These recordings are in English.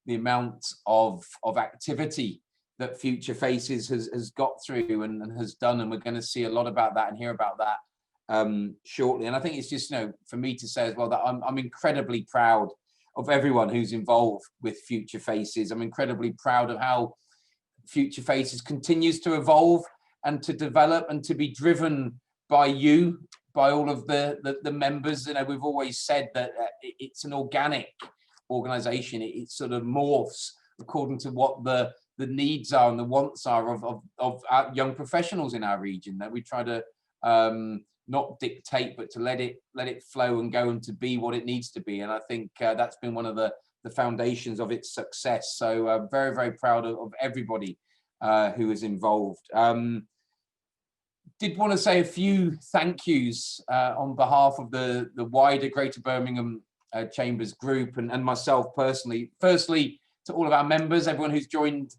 the amount of activity that Future Faces has got through and has done, and we're going to see a lot about that and hear about that shortly. And I think it's just, for me to say as well that I'm incredibly proud of everyone who's involved with Future Faces. I'm incredibly proud of how Future Faces continues to evolve and to develop and to be driven by you, by all of the members. We've always said that it's an organic organization. It sort of morphs according to what the needs are and the wants are of our young professionals in our region, that we try to not dictate, but to let it flow and go and to be what it needs to be. And I think that's been one of the foundations of its success. So very, very proud of everybody who is involved. Did want to say a few thank yous on behalf of the wider Greater Birmingham Chambers group and myself personally. Firstly, to all of our members, everyone who's joined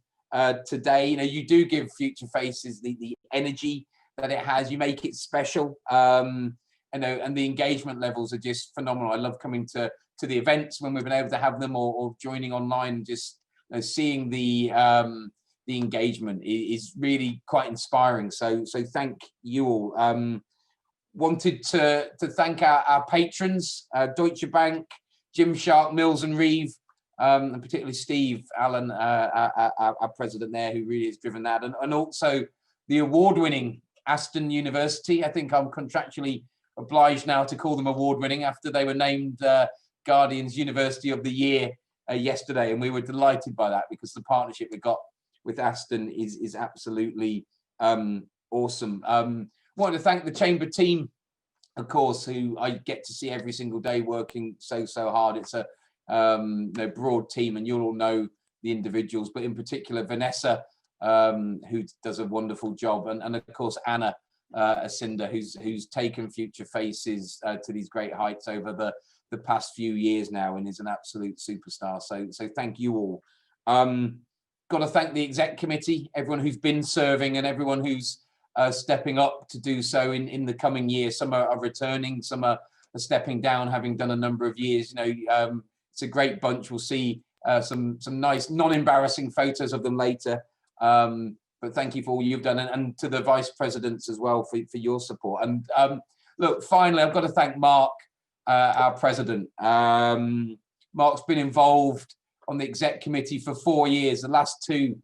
today. You do give Future Faces the energy that it has. You make it special, and the engagement levels are just phenomenal. I love coming to the events when we've been able to have them, or joining online. Just seeing the engagement is really quite inspiring. So thank you all. Wanted to thank our patrons, Deutsche Bank, Gymshark, Mills and Reeve, and particularly Steve Allen, our president there, who really has driven that, and also the award-winning Aston University. I think I'm contractually obliged now to call them award-winning after they were named Guardian's University of the Year yesterday, and we were delighted by that because the partnership we got with Aston is absolutely awesome. Wanted to thank the Chamber team, of course, who I get to see every single day working so hard. It's a broad team, and you'll all know the individuals, but in particular Vanessa, who does a wonderful job, and of course Anna Asinda, who's taken Future Faces to these great heights over the past few years now, and is an absolute superstar. So thank you all. Got to thank the exec committee, everyone who's been serving, and everyone who's stepping up to do so in the coming year. Some are returning, some are stepping down, having done a number of years. It's a great bunch. We'll see some nice, non-embarrassing photos of them later. But thank you for all you've done, and to the vice presidents as well for your support. And look, finally, I've got to thank Mark, our president. Mark's been involved on the exec committee for 4 years, the last 2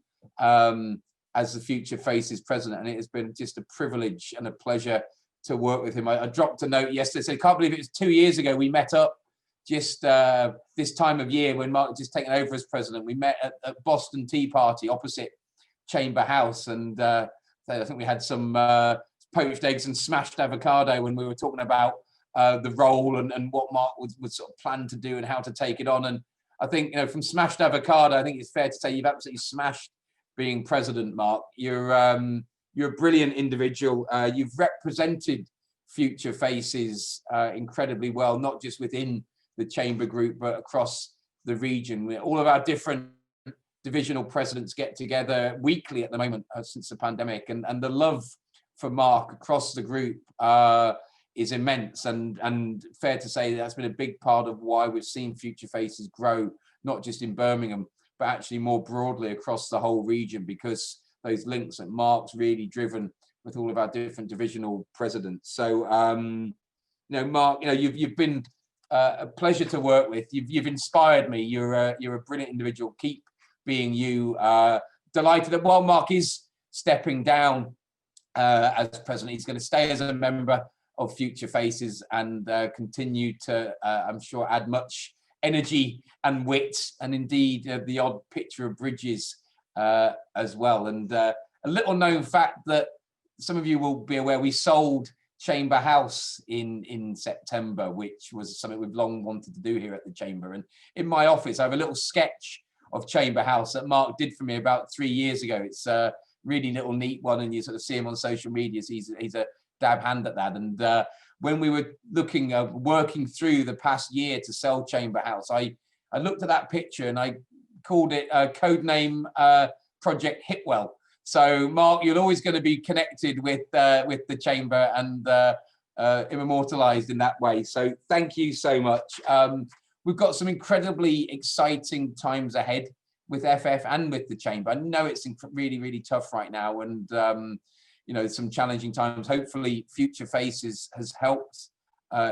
as the Future Faces president, and it has been just a privilege and a pleasure to work with him. I dropped a note yesterday, so I can't believe it was 2 years ago we met up, just this time of year when Mark had just taken over as president. We met at Boston Tea Party opposite Chamber House, and I think we had some poached eggs and smashed avocado when we were talking about the role and what Mark would sort of plan to do and how to take it on. And I think, from smashed avocado, I think it's fair to say you've absolutely smashed being president, Mark. You're a brilliant individual. You've represented Future Faces incredibly well, not just within the Chamber group, but across the region. All of our different divisional presidents get together weekly at the moment since the pandemic, and the love for Mark across the group is immense, and fair to say that's been a big part of why we've seen Future Faces grow, not just in Birmingham, but actually more broadly across the whole region, because those links that Mark's really driven with all of our different divisional presidents. So, Mark, you've been a pleasure to work with. You've inspired me. You're a brilliant individual. Keep being you. Delighted that while Mark is stepping down as president, he's going to stay as a member of Future Faces and continue to, I'm sure, add much energy and wit, and indeed the odd picture of bridges as well. And a little known fact that some of you will be aware, we sold Chamber House in September, which was something we've long wanted to do here at the Chamber. And in my office, I have a little sketch of Chamber House that Mark did for me about 3 years ago. It's a really little neat one, and you sort of see him on social media. So he's a dab hand at that. And when we were working through the past year to sell Chamber House, I looked at that picture and I called it codename Project Hipwell. So Mark, you're always going to be connected with the Chamber and immortalized in that way. So thank you so much. we've got some incredibly exciting times ahead with FF and with the Chamber. I know it's really, really tough right now, and you know, some challenging times. Hopefully, Future Faces has helped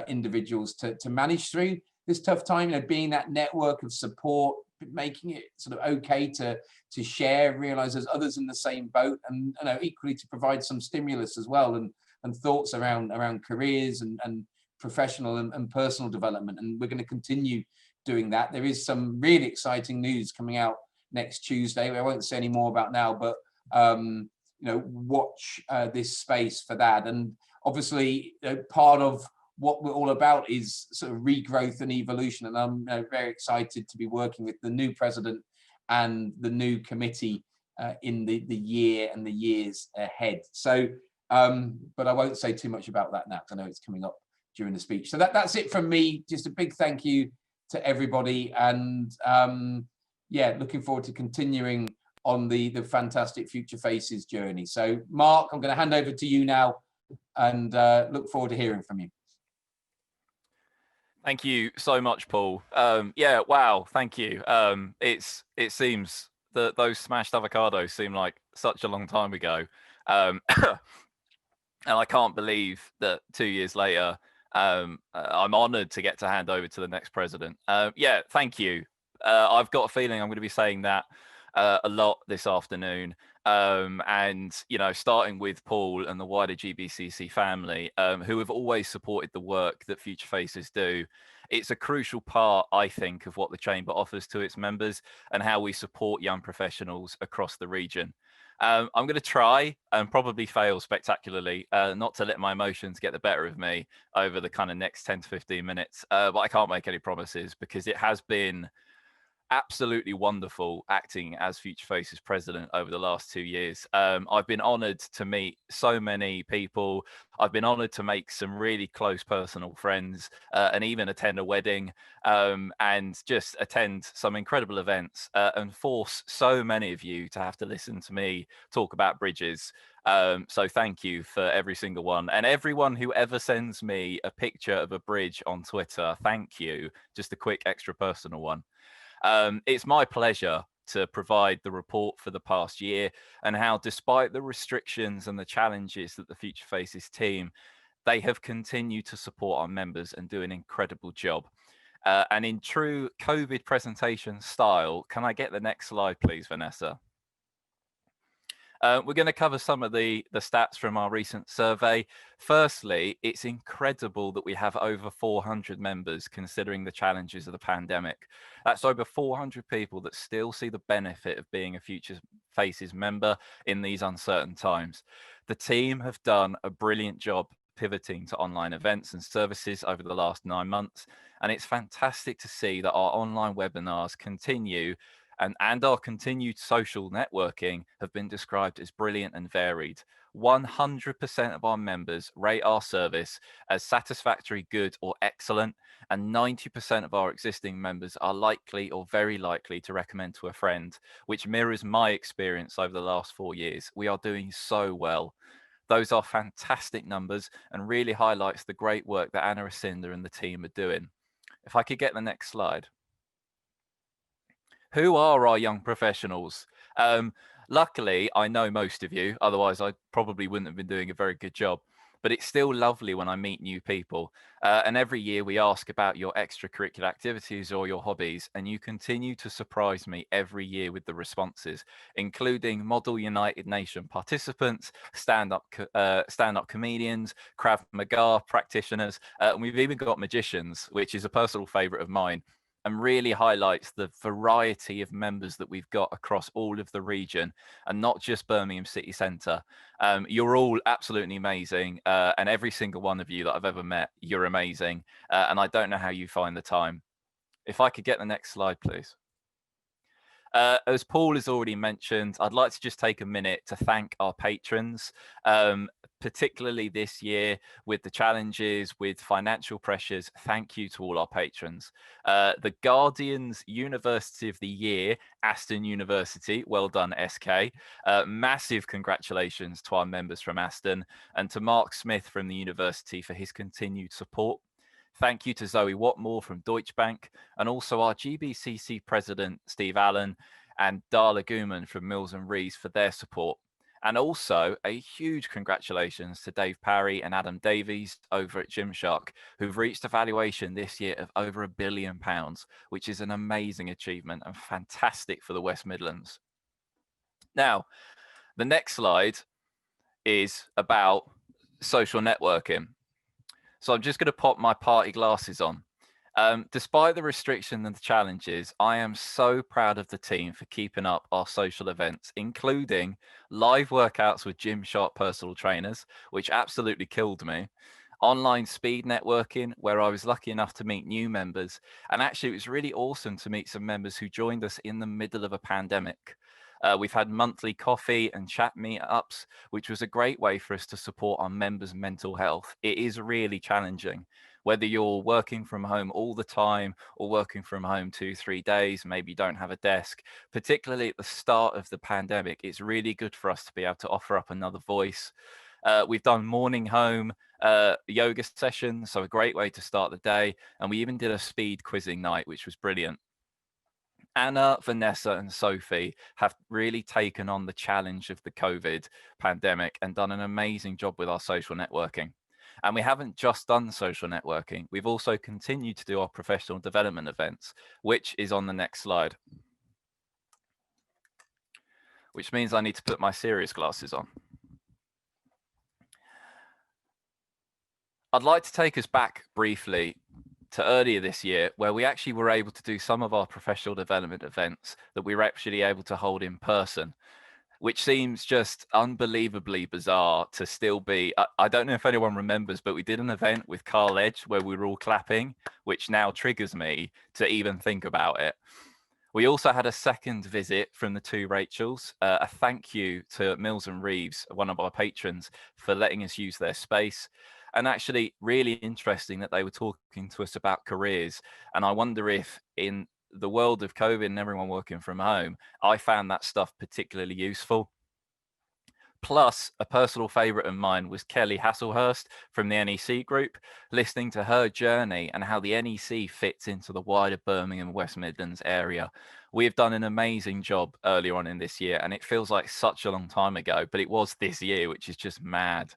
individuals to manage through this tough time. You know, being that network of support, making it sort of okay to share, realize there's others in the same boat, and you know, equally to provide some stimulus as well, and thoughts around careers and professional and personal development. And we're going to continue doing that. There is some really exciting news coming out next Tuesday. I won't say any more about now, but you know, watch this space for that. And obviously, part of what we're all about is sort of regrowth and evolution. And I'm very excited to be working with the new president and the new committee in the year and the years ahead. So, but I won't say too much about that now, because I know it's coming up during the speech. So that's it from me. Just a big thank you to everybody, and yeah, looking forward to continuing on the fantastic Future Faces journey. So Mark, I'm going to hand over to you now, and look forward to hearing from you. Thank you so much, Paul. Yeah, wow, thank you. It seems that those smashed avocados seem like such a long time ago. And I can't believe that 2 years later, I'm honoured to get to hand over to the next president. Yeah, thank you. I've got a feeling I'm going to be saying that a lot this afternoon. And, you know, starting with Paul and the wider GBCC family, who have always supported the work that Future Faces do. It's a crucial part, I think, of what the Chamber offers to its members and how we support young professionals across the region. I'm going to try and probably fail spectacularly, not to let my emotions get the better of me over the kind of next 10 to 15 minutes. But I can't make any promises, because it has been absolutely wonderful acting as Future Faces president over the last 2 years. I've been honoured to meet so many people. I've been honoured to make some really close personal friends, and even attend a wedding, and just attend some incredible events, and force so many of you to have to listen to me talk about bridges. So thank you for every single one, and everyone who ever sends me a picture of a bridge on Twitter. Thank you. Just a quick extra personal one. It's my pleasure to provide the report for the past year, and how, despite the restrictions and the challenges that the Future Faces team, they have continued to support our members and do an incredible job. And in true COVID presentation style, can I get the next slide, please, Vanessa? We're going to cover some of the stats from our recent survey. Firstly, it's incredible that we have over 400 members, considering the challenges of the pandemic. That's over 400 people that still see the benefit of being a Future Faces member in these uncertain times. The team have done a brilliant job pivoting to online events and services over the last 9 months. And it's fantastic to see that our online webinars continue, and our continued social networking have been described as brilliant and varied. 100% of our members rate our service as satisfactory, good, or excellent, and 90% of our existing members are likely or very likely to recommend to a friend, which mirrors my experience over the last 4 years. We are doing so well. Those are fantastic numbers and really highlights the great work that Anna Asinda and the team are doing. If I could get the next slide. Who are our young professionals? Luckily, I know most of you, otherwise I probably wouldn't have been doing a very good job. But it's still lovely when I meet new people. And every year we ask about your extracurricular activities or your hobbies, and you continue to surprise me every year with the responses, including Model United Nation participants, stand-up comedians, Krav Maga practitioners, and we've even got magicians, which is a personal favorite of mine, and really highlights the variety of members that we've got across all of the region, and not just Birmingham city centre. You're all absolutely amazing, and every single one of you that I've ever met, you're amazing, and I don't know how you find the time. If I could get the next slide, please. As Paul has already mentioned, I'd like to just take a minute to thank our patrons, particularly this year with the challenges, with financial pressures. Thank you to all our patrons. The Guardian's University of the Year, Aston University, well done, SK. Massive congratulations to our members from Aston, and to Mark Smith from the university for his continued support. Thank you to Zoe Watmore from Deutsche Bank, and also our GBCC president, Steve Allen, and Darla Gooman from Mills and Rees for their support. And also a huge congratulations to Dave Parry and Adam Davies over at Gymshark, who've reached a valuation this year of over £1 billion, which is an amazing achievement and fantastic for the West Midlands. Now, the next slide is about social networking. So I'm just going to pop my party glasses on. Despite the restriction and the challenges, I am so proud of the team for keeping up our social events, including live workouts with Gymshark personal trainers, which absolutely killed me. Online speed networking, where I was lucky enough to meet new members. And actually, it was really awesome to meet some members who joined us in the middle of a pandemic. We've had monthly coffee and chat meetups, which was a great way for us to support our members' mental health. It is really challenging. Whether you're working from home all the time or working from home 2-3 days, maybe you don't have a desk, particularly at the start of the pandemic, it's really good for us to be able to offer up another voice. We've done morning home yoga sessions, so a great way to start the day. And we even did a speed quizzing night, which was brilliant. Anna, Vanessa and Sophie have really taken on the challenge of the COVID pandemic and done an amazing job with our social networking. And we haven't just done social networking, we've also continued to do our professional development events, which is on the next slide. Which means I need to put my serious glasses on. I'd like to take us back briefly to earlier this year, where we actually were able to do some of our professional development events that we were actually able to hold in person, which seems just unbelievably bizarre to still be. I don't know if anyone remembers, but we did an event with Carl Edge where we were all clapping, which now triggers me to even think about it. We also had a second visit from the two Rachels. A thank you to Mills and Reeves, one of our patrons, for letting us use their space. And actually really interesting that they were talking to us about careers. And I wonder if in the world of COVID and everyone working from home, I found that stuff particularly useful. Plus, a personal favorite of mine was Kelly Hasselhurst from the NEC group, listening to her journey and how the NEC fits into the wider Birmingham West Midlands area. We have done an amazing job earlier on in this year, and it feels like such a long time ago, but it was this year, which is just mad.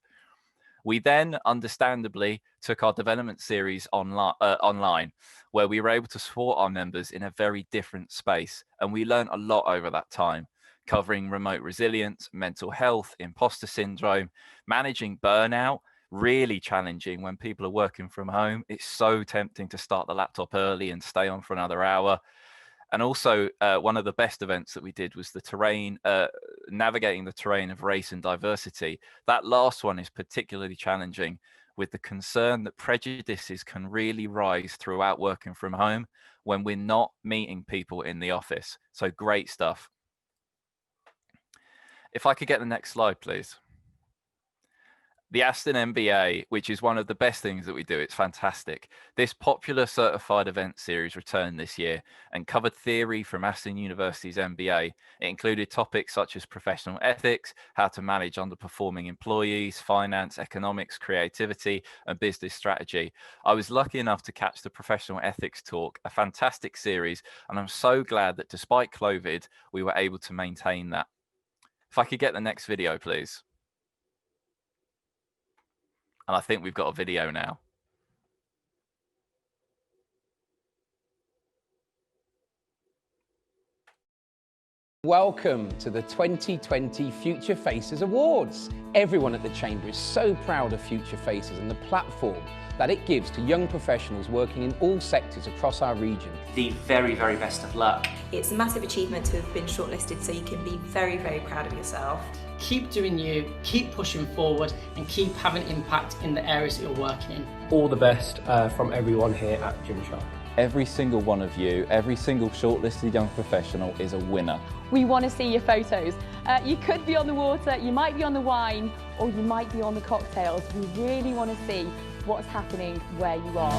We then, understandably, took our development series online, where we were able to support our members in a very different space. And we learned a lot over that time, covering remote resilience, mental health, imposter syndrome, managing burnout, really challenging when people are working from home. It's so tempting to start the laptop early and stay on for another hour. And also, one of the best events that we did was the terrain, navigating the terrain of race and diversity. That last one is particularly challenging, with the concern that prejudices can really rise throughout working from home when we're not meeting people in the office. So great stuff. If I could get the next slide, please. The Aston MBA, which is one of the best things that we do, it's fantastic. This popular certified event series returned this year and covered theory from Aston University's MBA. It included topics such as professional ethics, how to manage underperforming employees, finance, economics, creativity, and business strategy. I was lucky enough to catch the professional ethics talk, a fantastic series, and I'm so glad that despite COVID, we were able to maintain that. If I could get the next video, please. And I think we've got a video now. Welcome to the 2020 Future Faces Awards. Everyone at the Chamber is so proud of Future Faces and the platform that it gives to young professionals working in all sectors across our region. The very, very best of luck. It's a massive achievement to have been shortlisted, so you can be very, very proud of yourself. Keep doing you, keep pushing forward, and keep having impact in the areas that you're working in. All the best from everyone here at Gymshark. Every single one of you, every single shortlisted young professional is a winner. We want to see your photos. You could be on the water, you might be on the wine, or you might be on the cocktails. We really want to see what's happening where you are.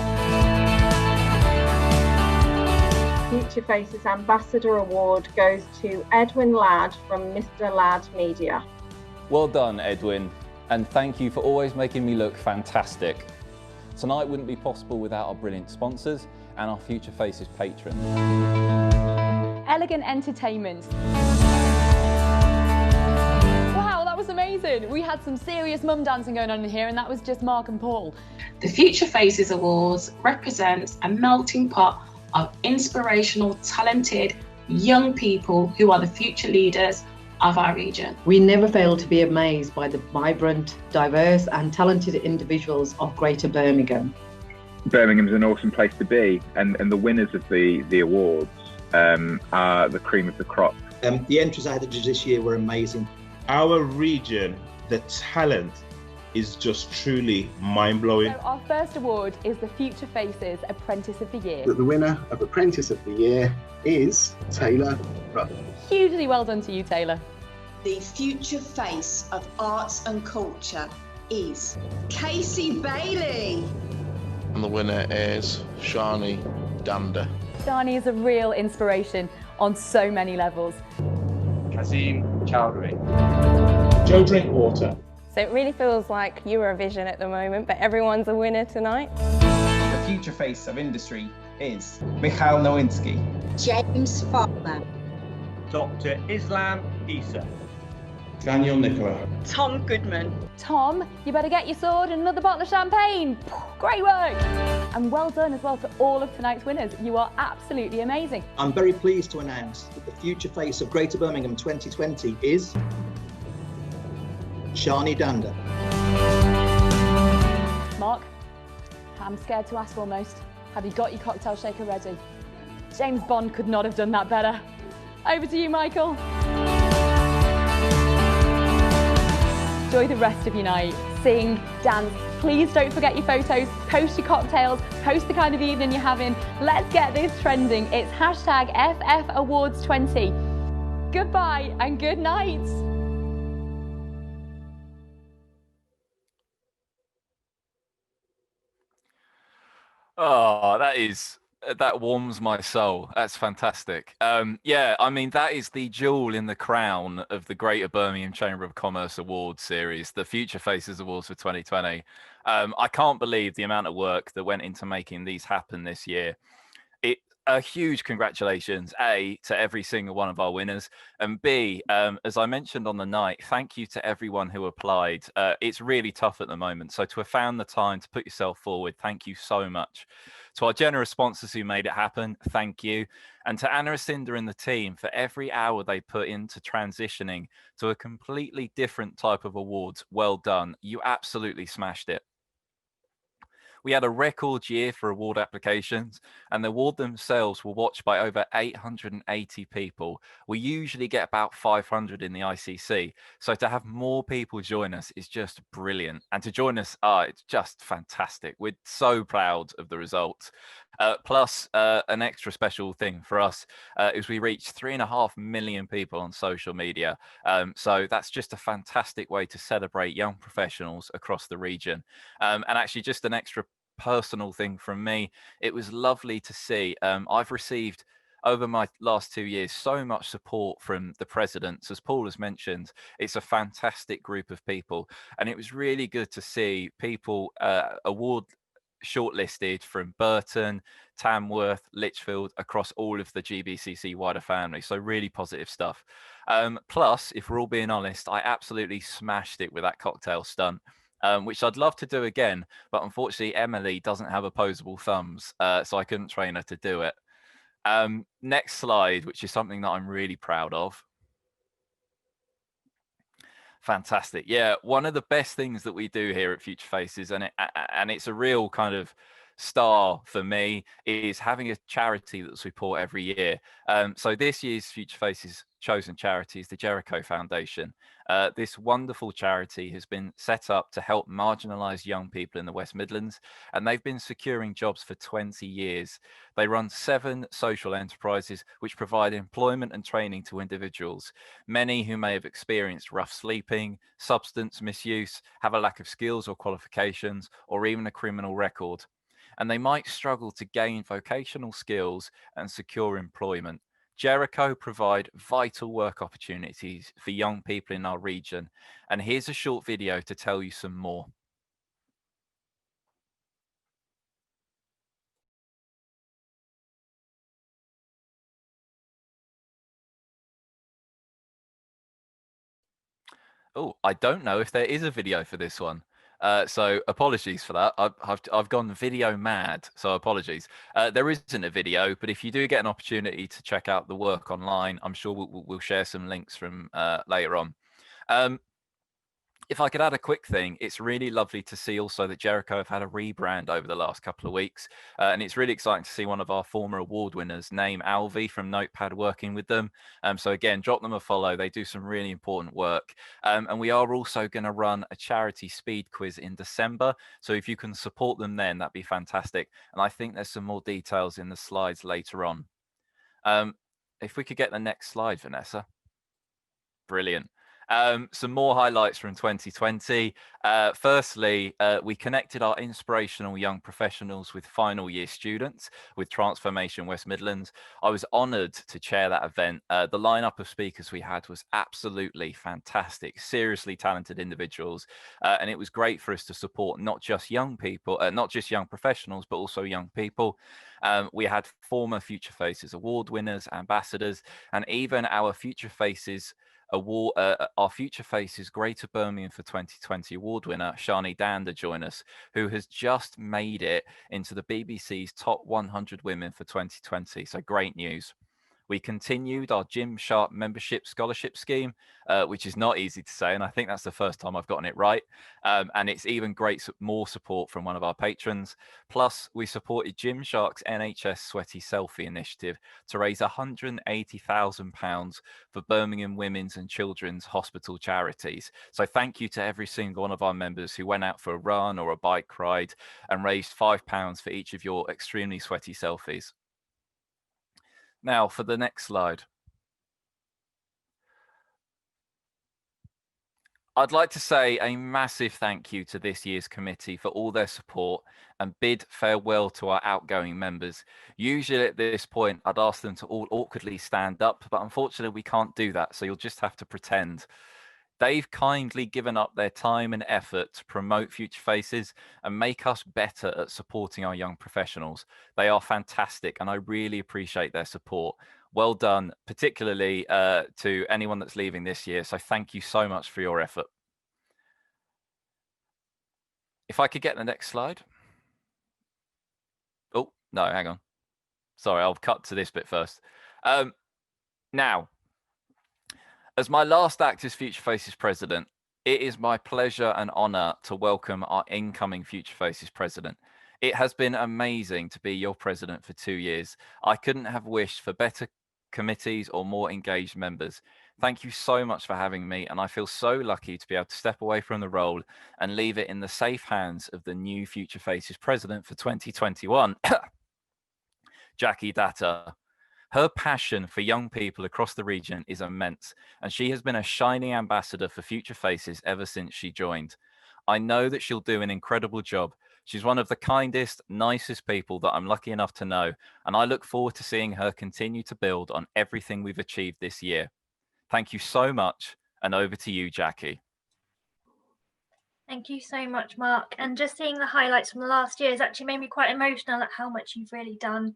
Future Faces Ambassador Award goes to Edwin Ladd from Mr. Ladd Media. Well done, Edwin, and thank you for always making me look fantastic. Tonight wouldn't be possible without our brilliant sponsors and our Future Faces patrons. Elegant Entertainment. Wow, that was amazing. We had some serious mum dancing going on in here, and that was just Mark and Paul. The Future Faces Awards represents a melting pot of inspirational, talented, young people who are the future leaders of our region. We never fail to be amazed by the vibrant, diverse and talented individuals of Greater Birmingham. Birmingham's an awesome place to be, and the winners of the awards are the cream of the crop. The entries I had to do this year were amazing. Our region, the talent is just truly mind-blowing. So our first award is the Future Faces Apprentice of the Year. The winner of Apprentice of the Year is Taylor Rudd. Hugely well done to you, Taylor. The Future Face of Arts and Culture is Casey Bailey. And the winner is Shani Danda. Shani is a real inspiration on so many levels. Kazim Chowdhury. Joe Drinkwater. So it really feels like Eurovision at the moment, but everyone's a winner tonight. The Future Face of Industry is Mikhail Nowinski. James Farmer. Dr. Islam Isa. Daniel Nicola. Tom Goodman. Tom, you better get your sword and another bottle of champagne. Great work. And well done as well to all of tonight's winners. You are absolutely amazing. I'm very pleased to announce that the Future Face of Greater Birmingham 2020 is Shani Danda. Mark, I'm scared to ask almost. Have you got your cocktail shaker ready? James Bond could not have done that better. Over to you, Michael. Enjoy the rest of your night. Sing, dance. Please don't forget your photos. Post your cocktails. Post the kind of evening you're having. Let's get this trending. It's hashtag FFAwards20. Goodbye and good night. Oh, that warms my soul. That's fantastic. Yeah, I mean, that is the jewel in the crown of the Greater Birmingham Chamber of Commerce Awards series, the Future Faces Awards for 2020. I can't believe the amount of work that went into making these happen this year. A huge congratulations, A, to every single one of our winners, and B, as I mentioned on the night, thank you to everyone who applied. It's really tough at the moment, so to have found the time to put yourself forward, thank you so much. To our generous sponsors who made it happen, thank you. And to Anna Asinda and the team for every hour they put into transitioning to a completely different type of awards, well done. You absolutely smashed it. We had a record year for award applications, and the award themselves were watched by over 880 people. We usually get about 500 in the ICC, so to have more people join us is just brilliant. And to join us, it's just fantastic. We're so proud of the results. Plus, an extra special thing for us is we reached 3.5 million people on social media. So that's just a fantastic way to celebrate young professionals across the region. And actually, just an extra personal thing from me, it was lovely to see. I've received over my last 2 years so much support from the presidents. As Paul has mentioned, it's a fantastic group of people, and it was really good to see people award shortlisted from Burton, Tamworth, Lichfield, across all of the GBCC wider family. So really positive stuff. Plus, if we're all being honest, I absolutely smashed it with that cocktail stunt. Which I'd love to do again, but unfortunately Emily doesn't have opposable thumbs, so I couldn't train her to do it. Next slide, which is something that I'm really proud of. Fantastic. Yeah, one of the best things that we do here at Future Faces, and it's a real kind of star for me, is having a charity that we support every year. So this year's Future Faces chosen charity is the Jericho Foundation. This wonderful charity has been set up to help marginalised young people in the West Midlands, and they've been securing jobs for 20 years. They run 7 social enterprises which provide employment and training to individuals, many who may have experienced rough sleeping, substance misuse, have a lack of skills or qualifications, or even a criminal record. And they might struggle to gain vocational skills and secure employment. Jericho provide vital work opportunities for young people in our region. And here's a short video to tell you some more. Oh, I don't know if there is a video for this one. So apologies for that. I've gone video mad, so apologies. There isn't a video, but if you do get an opportunity to check out the work online, I'm sure we'll share some links from later on. If I could add a quick thing, it's really lovely to see also that Jericho have had a rebrand over the last couple of weeks. And it's really exciting to see one of our former award winners, named Alvi from Notepad, working with them. So again, drop them a follow. They do some really important work. And we are also going to run a charity speed quiz in December. So if you can support them then, that'd be fantastic. And I think there's some more details in the slides later on. If we could get the next slide, Vanessa. Brilliant. Some more highlights from 2020. Firstly, we connected our inspirational young professionals with final year students with Transformation West Midlands. I was honoured to chair that event. The lineup of speakers we had was absolutely fantastic, seriously talented individuals. And it was great for us to support not just young people, not just young professionals, but also young people. We had former Future Faces award winners, ambassadors, and even our Future Faces award, our Future Faces Greater Birmingham for 2020 award winner Shani Danda join us, who has just made it into the BBC's top 100 women for 2020. So great news. We continued our Gymshark membership scholarship scheme, which is not easy to say, and I think that's the first time I've gotten it right. And it's even great, more support from one of our patrons. Plus, we supported Gymshark's NHS Sweaty Selfie initiative to raise £180,000 for Birmingham Women's and Children's Hospital charities. So thank you to every single one of our members who went out for a run or a bike ride and raised £5 for each of your extremely sweaty selfies. Now for the next slide. I'd like to say a massive thank you to this year's committee for all their support and bid farewell to our outgoing members. Usually at this point, I'd ask them to all awkwardly stand up, but unfortunately we can't do that, so you'll just have to pretend. They've kindly given up their time and effort to promote Future Faces and make us better at supporting our young professionals. They are fantastic and I really appreciate their support. Well done, particularly to anyone that's leaving this year. So thank you so much for your effort. If I could get the next slide. Oh, no, hang on. Sorry, I'll cut to this bit first. Now, as my last act as Future Faces president, it is my pleasure and honour to welcome our incoming Future Faces president. It has been amazing to be your president for 2 years. I couldn't have wished for better committees or more engaged members. Thank you so much for having me, and I feel so lucky to be able to step away from the role and leave it in the safe hands of the new Future Faces president for 2021, Jackie Datta. Her passion for young people across the region is immense, and she has been a shining ambassador for Future Faces ever since she joined. I know that she'll do an incredible job. She's one of the kindest, nicest people that I'm lucky enough to know, and I look forward to seeing her continue to build on everything we've achieved this year. Thank you so much, and over to you, Jackie. Thank you so much, Mark. And just seeing the highlights from the last year has actually made me quite emotional at how much you've really done.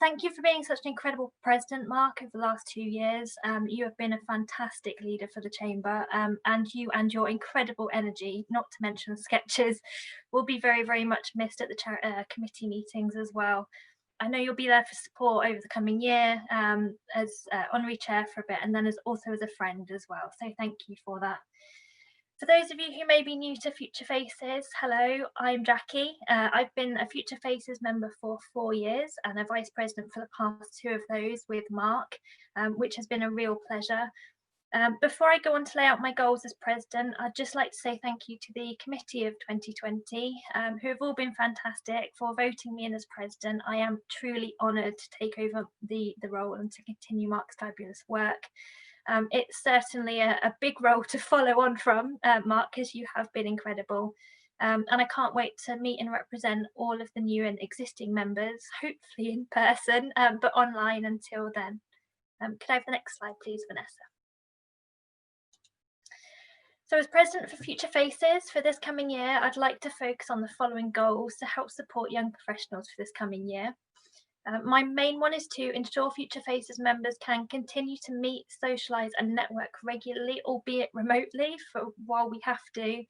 Thank you for being such an incredible president, Mark, over the last 2 years. You have been a fantastic leader for the chamber, and you and your incredible energy, not to mention sketches, will be very, very much missed at the committee meetings as well. I know you'll be there for support over the coming year as honorary chair for a bit, and then also as a friend as well. So thank you for that. For those of you who may be new to Future Faces, hello, I'm Jackie. I've been a Future Faces member for 4 years and a vice president for the past 2 of those with Mark, which has been a real pleasure. Before I go on to lay out my goals as president, I'd just like to say thank you to the committee of 2020, who have all been fantastic for voting me in as president. I am truly honoured to take over the role and to continue Mark's fabulous work. It's certainly a big role to follow on from, Mark, as you have been incredible. And I can't wait to meet and represent all of the new and existing members, hopefully in person, but online until then. Could I have the next slide, please, Vanessa? So as President for Future Faces for this coming year, I'd like to focus on the following goals to help support young professionals for this coming year. My main one is to ensure Future Faces members can continue to meet, socialise and network regularly, albeit remotely, for while we have to,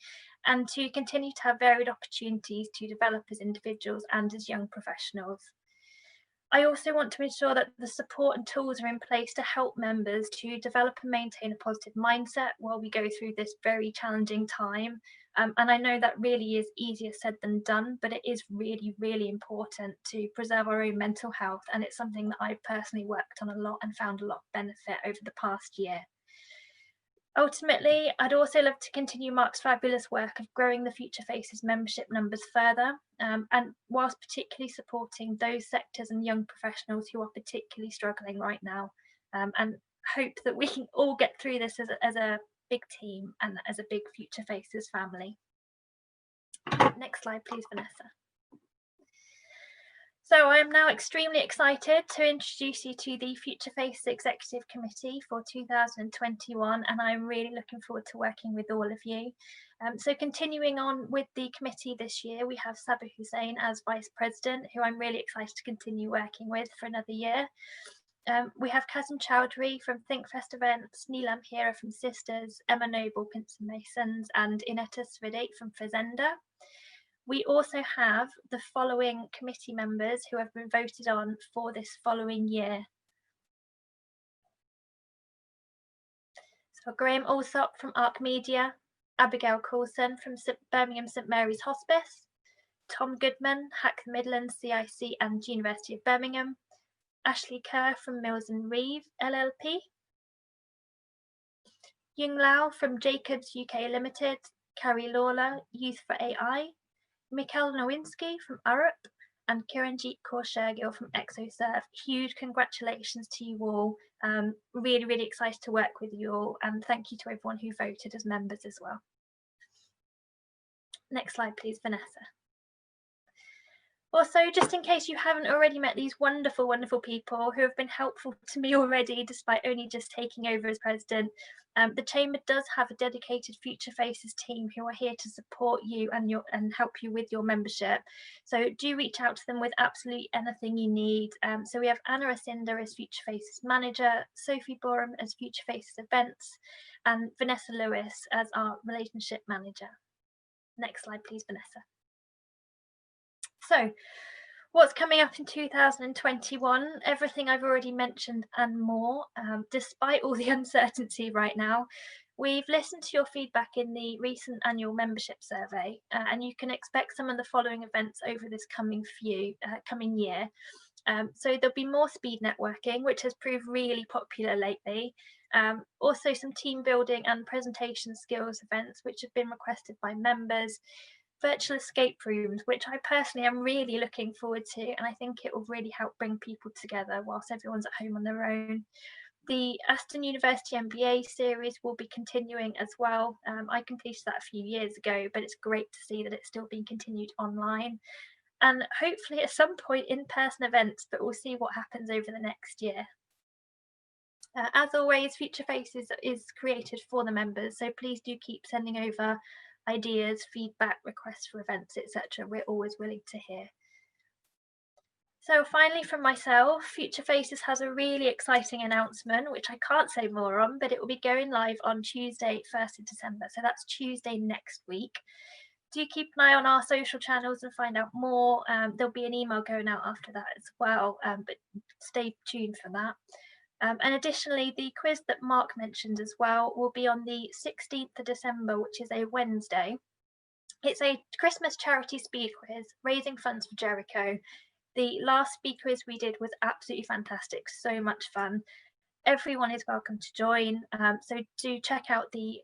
and to continue to have varied opportunities to develop as individuals and as young professionals. I also want to ensure that the support and tools are in place to help members to develop and maintain a positive mindset while we go through this very challenging time. And I know that really is easier said than done, but it is really, really important to preserve our own mental health. And it's something that I've personally worked on a lot and found a lot of benefit over the past year. Ultimately, I'd also love to continue Mark's fabulous work of growing the Future Faces membership numbers further, and whilst particularly supporting those sectors and young professionals who are particularly struggling right now, and hope that we can all get through this as a big team and as a big Future Faces family. Next slide, please, Vanessa. So I am now extremely excited to introduce you to the Future Faces Executive Committee for 2021, and I'm really looking forward to working with all of you. So continuing on with the committee this year, we have Sabah Hussain as Vice President, who I'm really excited to continue working with for another year. We have Kazim Chowdhury from ThinkFest Events, Neelam Hira from Sisters, Emma Noble, Pinson Masons, and Inetta Svidate from Fazenda. We also have the following committee members who have been voted on for this following year. So Graham Alsop from ARC Media, Abigail Coulson from Birmingham St Mary's Hospice, Tom Goodman, Hack the Midlands CIC and University of Birmingham, Ashley Kerr from Mills and Reeve LLP, Yung Lau from Jacobs UK Limited, Carrie Lawler, Youth for AI, Mikhail Nowinski from Arup, and Kiranjit Kaur-Shergill from ExoServe. Huge congratulations to you all. Really, really excited to work with you all, and thank you to everyone who voted as members as well. Next slide, please, Vanessa. Also, just in case you haven't already met these wonderful, wonderful people who have been helpful to me already, despite only just taking over as president, the Chamber does have a dedicated Future Faces team who are here to support you and help you with your membership. So do reach out to them with absolutely anything you need. So we have Anna Asinda as Future Faces Manager, Sophie Borum as Future Faces Events, and Vanessa Lewis as our Relationship Manager. Next slide, please, Vanessa. So, what's coming up in 2021? Everything I've already mentioned and more. Despite all the uncertainty right now, we've listened to your feedback in the recent annual membership survey, and you can expect some of the following events over this coming year. So there'll be more speed networking, which has proved really popular lately. Also some team building and presentation skills events, which have been requested by members. Virtual escape rooms, which I personally am really looking forward to, and I think it will really help bring people together whilst everyone's at home on their own. The Aston University MBA series will be continuing as well. I completed that a few years ago, but it's great to see that it's still being continued online. And hopefully at some point in-person events, but we'll see what happens over the next year. As always, Future Faces is created for the members, so please do keep sending over ideas, feedback, requests for events, etc. We're always willing to hear. So finally, from myself, Future Faces has a really exciting announcement, which I can't say more on, but it will be going live on Tuesday, 1st of December. So that's Tuesday next week. Do keep an eye on our social channels and find out more. There'll be an email going out after that as well, but stay tuned for that. And additionally, the quiz that Mark mentioned as well will be on the 16th of December, which is a Wednesday. It's a Christmas charity speed quiz, raising funds for Jericho. The last speed quiz we did was absolutely fantastic, so much fun. Everyone is welcome to join. So do check out the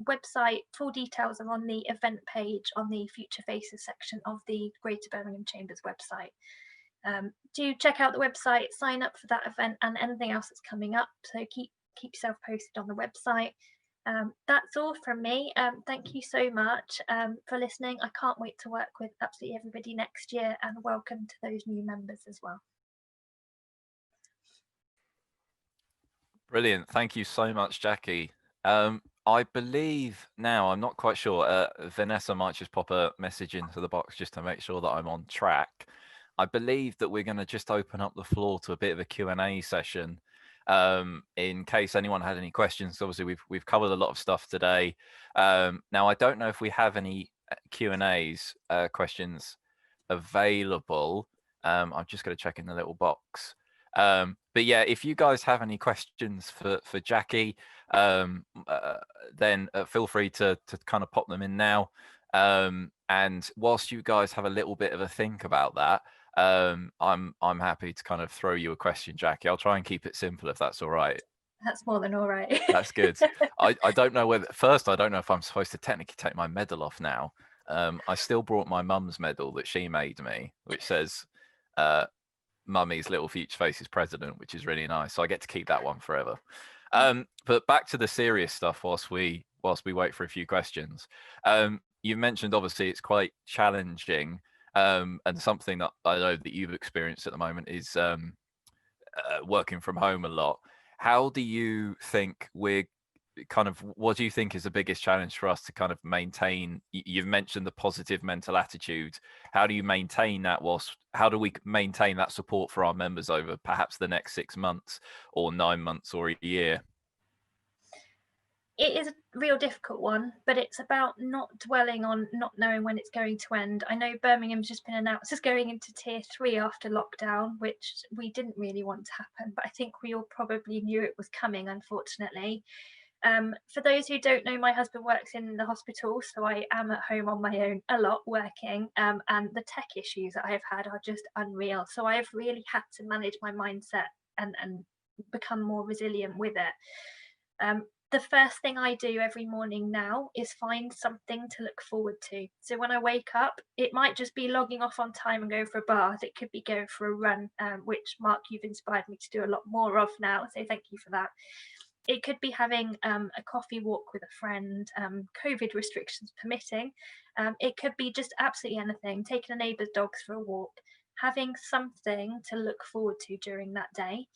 website. Full details are on the event page on the Future Faces section of the Greater Birmingham Chamber's website. Do check out the website, sign up for that event and anything else that's coming up. So keep yourself posted on the website. That's all from me. Thank you so much for listening. I can't wait to work with absolutely everybody next year, and welcome to those new members as well. Brilliant. Thank you so much, Jackie. I believe now, I'm not quite sure, Vanessa might just pop a message into the box just to make sure that I'm on track. I believe that we're going to just open up the floor to a bit of a Q&A session, in case anyone had any questions. Obviously, we've covered a lot of stuff today. Now, I don't know if we have any Q&As, questions available. I'm just going to check in the little box. But yeah, if you guys have any questions for Jackie, then feel free to kind of pop them in now. And whilst you guys have a little bit of a think about that, I'm happy to kind of throw you a question, Jackie. I'll try and keep it simple if that's all right. That's more than all right. That's good. I don't know whether, first, I don't know if I'm supposed to technically take my medal off now. I still brought my mum's medal that she made me, which says Mummy's Little Future Faces President, which is really nice. So I get to keep that one forever. But back to the serious stuff whilst we wait for a few questions. You mentioned, obviously, it's quite challenging, and something that I know that you've experienced at the moment is working from home a lot. How do you think what do you think is the biggest challenge for us to kind of maintain? You've mentioned the positive mental attitude. How do you maintain that how do we maintain that support for our members over perhaps the next 6 months or 9 months or a year? It is a real difficult one, but it's about not dwelling on not knowing when it's going to end. I know Birmingham's just been announced as going into tier 3 after lockdown, which we didn't really want to happen, but I think we all probably knew it was coming, unfortunately. For those who don't know, my husband works in the hospital, so I am at home on my own a lot working, and the tech issues that I've had are just unreal. So I've really had to manage my mindset and become more resilient with it. The first thing I do every morning now is find something to look forward to. So when I wake up, it might just be logging off on time and going for a bath. It could be going for a run, which, Mark, you've inspired me to do a lot more of now, so thank you for that. It could be having a coffee walk with a friend, COVID restrictions permitting. It could be just absolutely anything, taking a neighbour's dogs for a walk, having something to look forward to during that day.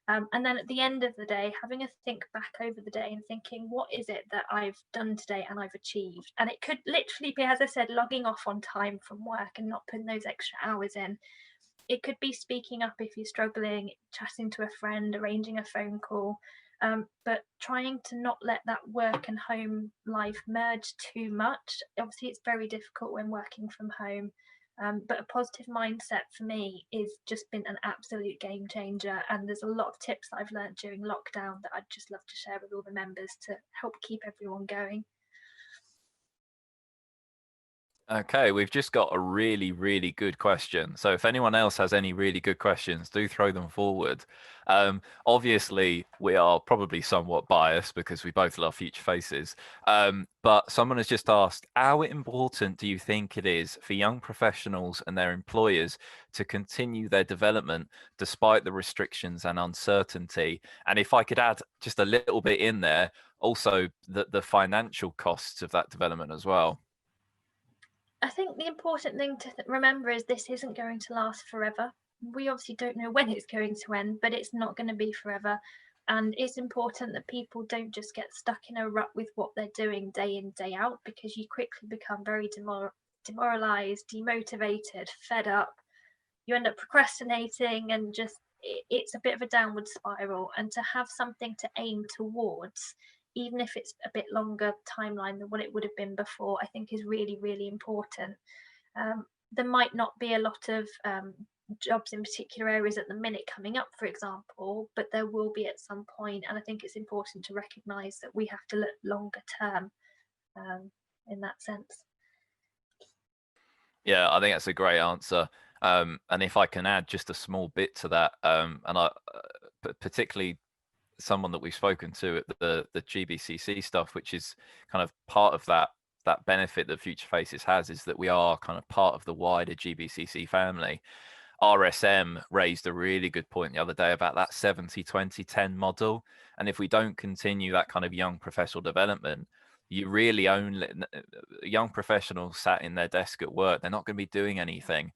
And then at the end of the day, having a think back over the day and thinking, what is it that I've done today and I've achieved? And it could literally be, as I said, logging off on time from work and not putting those extra hours in. It could be speaking up if you're struggling, chatting to a friend, arranging a phone call, but trying to not let that work and home life merge too much. Obviously, it's very difficult when working from home. But a positive mindset for me is just been an absolute game changer, and there's a lot of tips that I've learned during lockdown that I'd just love to share with all the members to help keep everyone going. Okay, we've just got a really, really good question. So if anyone else has any really good questions, do throw them forward. Obviously, we are probably somewhat biased because we both love Future Faces. But someone has just asked, how important do you think it is for young professionals and their employers to continue their development despite the restrictions and uncertainty? And if I could add just a little bit in there, also the financial costs of that development as well. I think the important thing to remember is this isn't going to last forever. We obviously don't know when it's going to end, but it's not going to be forever. And it's important that people don't just get stuck in a rut with what they're doing day in, day out, because you quickly become very demoralized, demotivated, fed up. You end up procrastinating and just it's a bit of a downward spiral. And to have something to aim towards, even if it's a bit longer timeline than what it would have been before, I think is really, really important. There might not be a lot of jobs in particular areas at the minute coming up, for example, but there will be at some point. And I think it's important to recognise that we have to look longer term in that sense. Yeah, I think that's a great answer. And if I can add just a small bit to that, and I particularly someone that we've spoken to at the GBCC stuff, which is kind of part of that benefit that Future Faces has, is that we are kind of part of the wider GBCC family. RSM raised a really good point the other day about that 70-20-10 model. And if we don't continue that kind of young professional development, you really only young professionals sat in their desk at work, they're not going to be doing anything.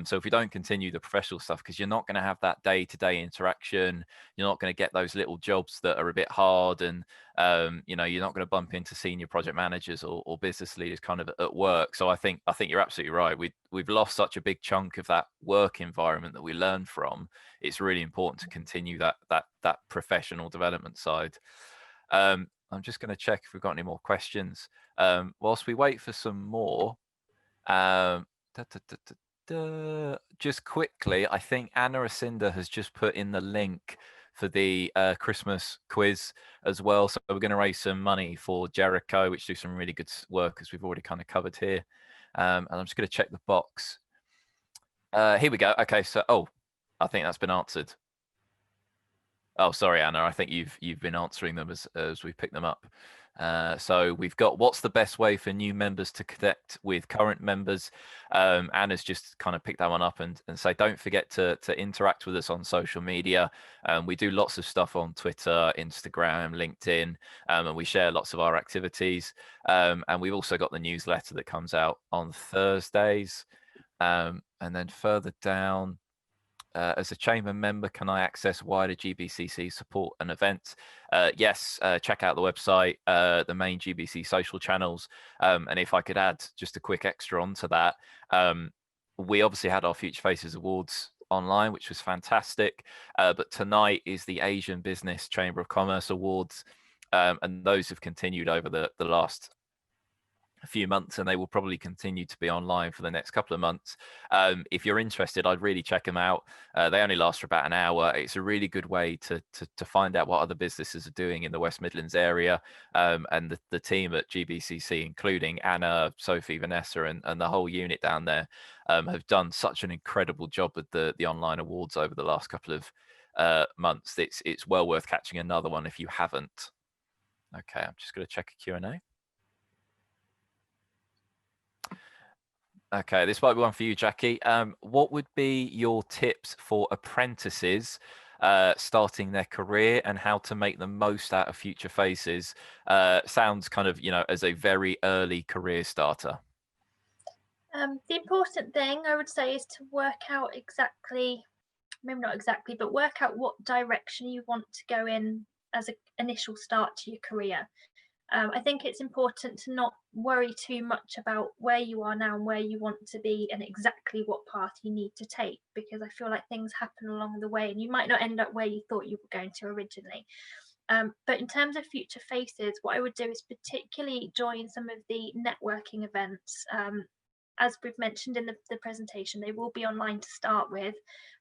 So if we don't continue the professional stuff, because you're not going to have that day-to-day interaction, you're not going to get those little jobs that are a bit hard, and you know, you're not going to bump into senior project managers or business leaders kind of at work. So I think you're absolutely right. We've lost such a big chunk of that work environment that we learn from. It's really important to continue that professional development side. I'm just going to check if we've got any more questions. Whilst we wait for some more, just quickly, I think Anna Asinda has just put in the link for the Christmas quiz as well. So we're going to raise some money for Jericho, which do some really good work, as we've already kind of covered here. And I'm just going to check the box. Here we go. Okay, so, I think that's been answered. Oh, sorry, Anna. I think you've been answering them as we pick them up. So we've got, what's the best way for new members to connect with current members? Anna's just kind of picked that one up and say, don't forget to interact with us on social media. We do lots of stuff on Twitter, Instagram, LinkedIn, and we share lots of our activities. And we've also got the newsletter that comes out on Thursdays. And then further down, as a chamber member, can I access wider GBCC support and events? Yes, check out the website, the main GBC social channels. And if I could add just a quick extra onto that, we obviously had our Future Faces Awards online, which was fantastic. But tonight is the Asian Business Chamber of Commerce Awards. And those have continued over the last few months, and they will probably continue to be online for the next couple of months. If you're interested, I'd really check them out. They only last for about an hour. It's a really good way to find out what other businesses are doing in the West Midlands area. And the team at GBCC, including Anna, Sophie, Vanessa, and the whole unit down there, have done such an incredible job with the online awards over the last couple of months. It's well worth catching another one if you haven't. Okay, I'm just going to check a Q&A. Okay, this might be one for you, Jackie. What would be your tips for apprentices starting their career and how to make the most out of Future Faces? Sounds kind of, as a very early career starter. The important thing I would say is to work out exactly, maybe not exactly, but work out what direction you want to go in as an initial start to your career. I think it's important to not worry too much about where you are now and where you want to be and exactly what path you need to take, because I feel like things happen along the way and you might not end up where you thought you were going to originally. But in terms of Future Faces, what I would do is particularly join some of the networking events. As we've mentioned in the presentation, they will be online to start with.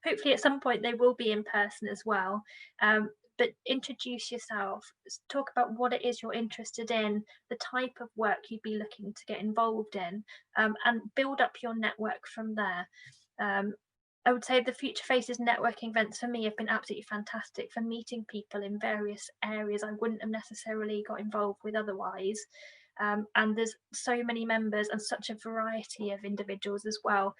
Hopefully at some point they will be in person as well. But introduce yourself, talk about what it is you're interested in, the type of work you'd be looking to get involved in, and build up your network from there. I would say the Future Faces networking events for me have been absolutely fantastic for meeting people in various areas I wouldn't have necessarily got involved with otherwise. And there's so many members and such a variety of individuals as well.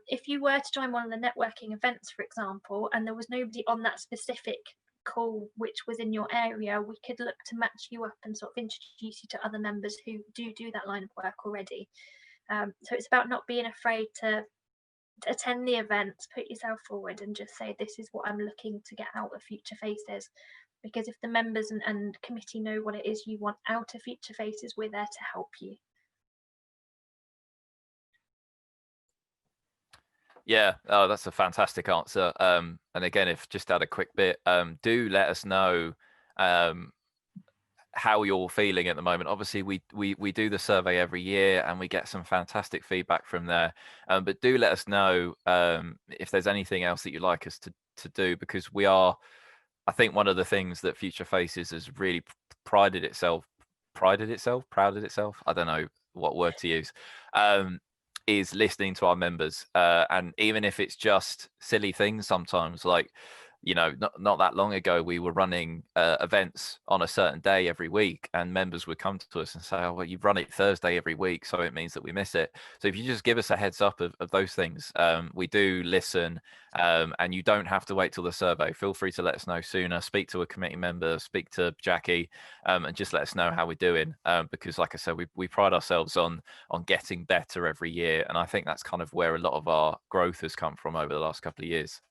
If you were to join one of the networking events, for example, and there was nobody on that specific call which was in your area, we could look to match you up and sort of introduce you to other members who do that line of work already. So it's about not being afraid to attend the events, put yourself forward and just say, this is what I'm looking to get out of Future Faces. Because if the members and committee know what it is you want out of Future Faces, we're there to help you. Yeah, that's a fantastic answer. And again, if just add a quick bit, do let us know how you're feeling at the moment. Obviously, we do the survey every year and we get some fantastic feedback from there. But do let us know if there's anything else that you'd like us to do, because we are, I think one of the things that Future Faces has really prided itself, I don't know what word to use, is listening to our members. And even if it's just silly things sometimes, like you know, not that long ago, we were running events on a certain day every week, and members would come to us and say, oh, well, you've run it Thursday every week, so it means that we miss it. So if you just give us a heads up of those things, we do listen, and you don't have to wait till the survey. Feel free to let us know sooner. Speak to a committee member, speak to Jackie, and just let us know how we're doing, because like I said, we pride ourselves on getting better every year, and I think that's kind of where a lot of our growth has come from over the last couple of years.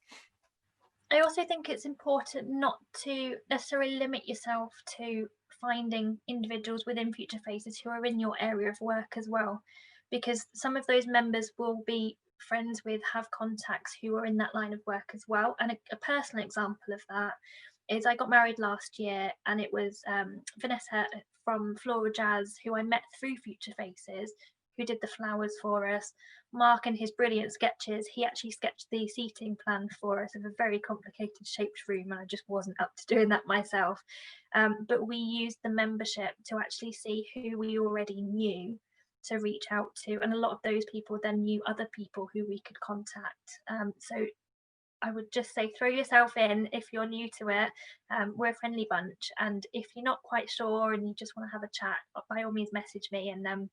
I also think it's important not to necessarily limit yourself to finding individuals within Future Faces who are in your area of work as well, because some of those members will be friends with, have contacts who are in that line of work as well. And a personal example of that is I got married last year, and it was Vanessa from Flora Jazz, who I met through Future Faces, who did the flowers for us. Mark and his brilliant sketches, he actually sketched the seating plan for us of a very complicated shaped room, and I just wasn't up to doing that myself. But we used the membership to actually see who we already knew to reach out to, and a lot of those people then knew other people who we could contact. So I would just say throw yourself in if you're new to it. We're a friendly bunch, and if you're not quite sure and you just want to have a chat, by all means message me, and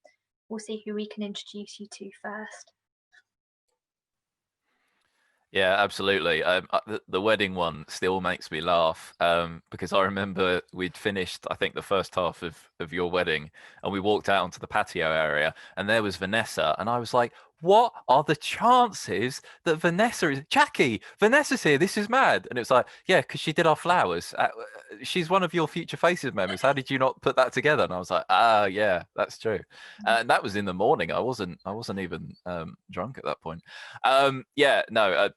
we'll see who we can introduce you to first. Yeah, absolutely. The wedding one still makes me laugh, because I remember we'd finished, I think, the first half of your wedding, and we walked out onto the patio area, and there was Vanessa, and I was like, what are the chances that Vanessa's here, this is mad. And it's like, yeah, because she did our flowers. She's one of your Future Faces members. How did you not put that together? And I was like, yeah, that's true. And that was in the morning. I wasn't even drunk at that point. Yeah, no,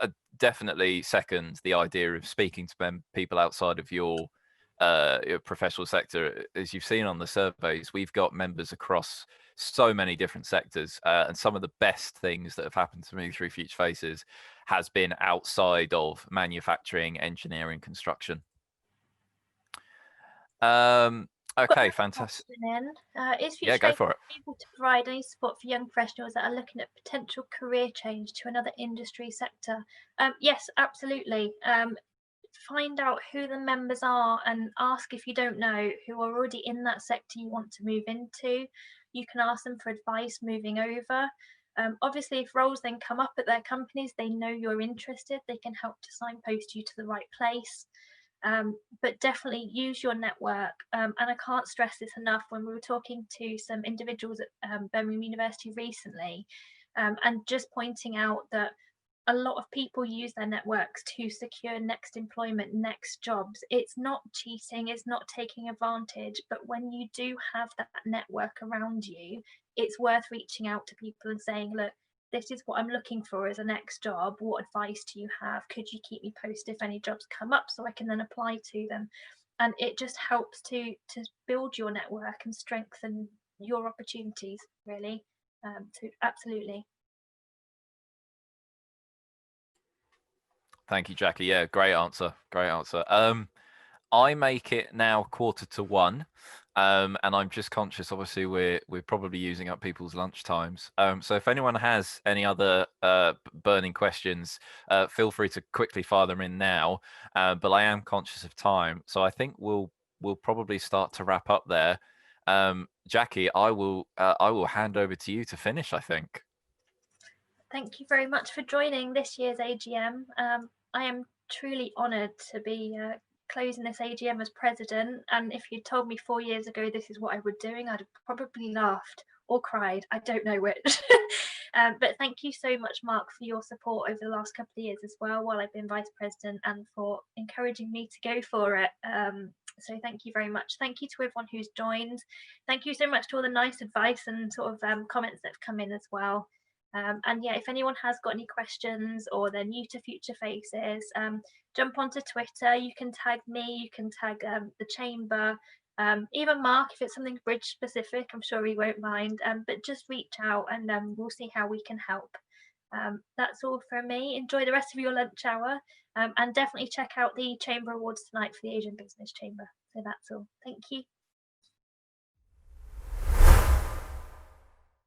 I definitely second the idea of speaking to people outside of your professional sector. As you've seen on the surveys, we've got members across so many different sectors, and some of the best things that have happened to me through Future Faces has been outside of manufacturing, engineering, construction. Okay, fantastic. Is Future go Faces for it. able to provide any support for young professionals that are looking at potential career change to another industry sector? Yes, absolutely. Find out who the members are and ask, if you don't know, who are already in that sector you want to move into. You can ask them for advice moving over. Obviously, if roles then come up at their companies, they know you're interested, they can help to signpost you to the right place. But definitely use your network. And I can't stress this enough, when we were talking to some individuals at Birmingham University recently, and just pointing out that a lot of people use their networks to secure next employment, next jobs. It's not cheating, it's not taking advantage, but when you do have that network around you, it's worth reaching out to people and saying, look, this is what I'm looking for as a next job. What advice do you have? Could you keep me posted if any jobs come up so I can then apply to them? And it just helps to build your network and strengthen your opportunities, really. Absolutely. Thank you, Jackie. Yeah, great answer. Great answer. I make it now 1:45, and I'm just conscious. Obviously, we're probably using up people's lunch times. So if anyone has any other burning questions, feel free to quickly fire them in now. But I am conscious of time, so I think we'll probably start to wrap up there. Jackie, I will hand over to you to finish, I think. Thank you very much for joining this year's AGM. I am truly honoured to be closing this AGM as president, and if you told me 4 years ago this is what I would be doing, I'd have probably laughed or cried, I don't know which. But thank you so much, Mark, for your support over the last couple of years as well while I've been vice president, and for encouraging me to go for it. So thank you very much. Thank you to everyone who's joined. Thank you so much to all the nice advice and sort of comments that have come in as well. And yeah, if anyone has got any questions or they're new to Future Faces, jump onto Twitter. You can tag me, you can tag the chamber, even Mark, if it's something bridge specific, I'm sure he won't mind. But just reach out, and we'll see how we can help. That's all from me. Enjoy the rest of your lunch hour, and definitely check out the Chamber Awards tonight for the Asian Business Chamber. So that's all. Thank you.